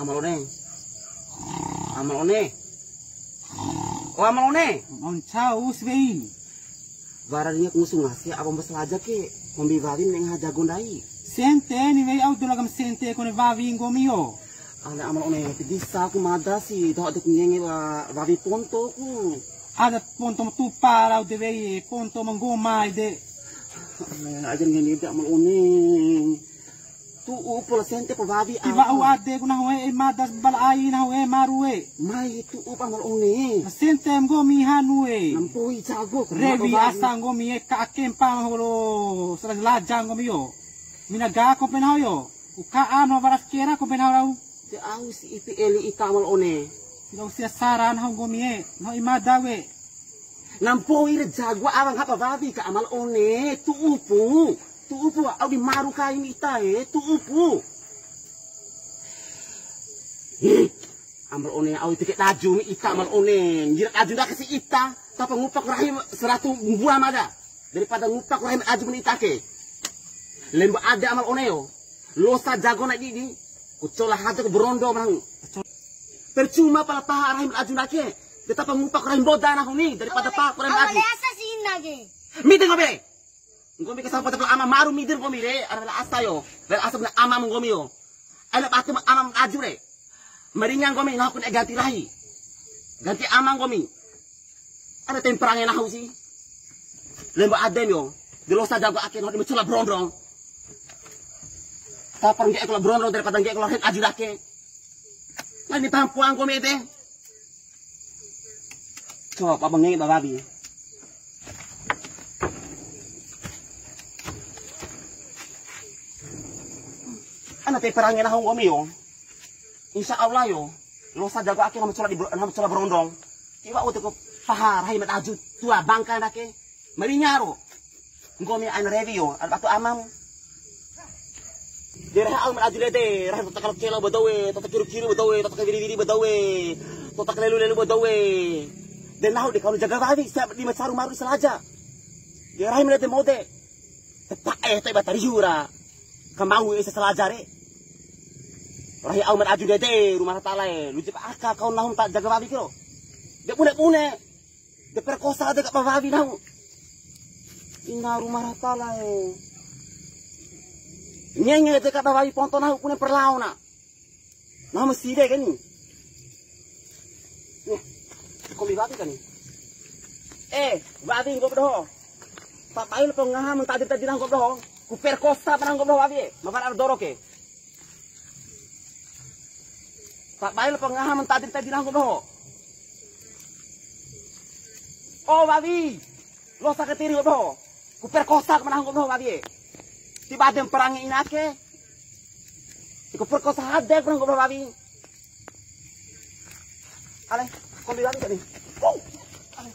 Amal one. Amal one. Oh amal one. On chau svei. Barangnya kungsu ngasih apa masalah aja ke. Membivavin neng hajago dai. Sente ni vei auto lagam sente kone vavi ngomio. Ala amal one bisa ku madasi doh dek nyenge vavi ponto ku. Ada ponto tu para de vei ponto mangomai de. Ajar ngene dak amal one. Tu upol sente po vavi Tiba au ade kuna hoe madas balai na hoe marue. Mai tu up amal one. Sente ngomi hanue. Nampoi jago. Revi asa ngomi ka kempa holo sala laja ngomi yo. Minaga ko penao yo. Uka ano varas kera ko penao rau. Te au si ipi eli ika amal one. Lo sia saran ha ngomi e. No imada we. Nampoi re jago awang hapa vavi ka amal one. Tu upu. Tu upu au di maru kai mita tu upu. Amal one au tiket laju mi ita amal one. Jirak aju dah kasi ita. Tapa ngupak rahim 100 buah mada. Daripada ngupak rahim aju men ita ke. Lemba ada amal one yo. Losa jago nak di. Ucola hatu ke berondo manang. Percuma pala paha rahim aju nak ke. Betapa ngupak rahim boda nak ni daripada paha rahim aju. Asa sin lagi. Mite ngobe. Ngomi kasama patapla ama maru midir ngomi re adalah asa yo. Dan asa na ama ngomi yo. Ala patu ama aju re. Marinya ngomi na kun ganti lahi. Ganti ama ngomi. Ada temperangnya nahu sih. Lemba adem yo. Dilosa jago akhir no dicula brondong. Tapang ge ekla brondong daripada ge ekla aju dake. Nani pampuang ngomi ite. Coba abang ngi bababi. Ano te perangin na hong yo. Insya Allah yo. Lo sa jago akin na matsula berondong. Iwa uti ko pahar hay mataju tua bangka na ke. Marinyaro. Ngomi an review al batu amam. Dira al mataju lede, rah to takal kelo bodawe, to takiru bodawe, to takaviri bodawe, to takalelu bodawe. Den nahu de kaunu jaga babi sa di matsaru maru salaja. Dira hay mede mode. Tepak to batari jura. Kamau isa salajare. Rahi au mat aju dede rumah talai lu cepat aka kau nahum tak jaga babi kiro de pune de perkosa de ka babi nahu ina rumah talai nyenye de ka babi ponton nahu pune perlauna nah mesti de kan ni komi babi kan babi ngop doh tak bail pengaha mentadi tadi nang ngop doh ku perkosa nang ngop doh babi makan ar doroke tak bail pengaha mentadi tadi nang doh. Oh babi, lo saketiri doh. Ku perkosa menang doh babi. Tiba ada perangi inake. Ku perkosa ada menang doh babi. Ale, kau bilang tadi. Oh, ale.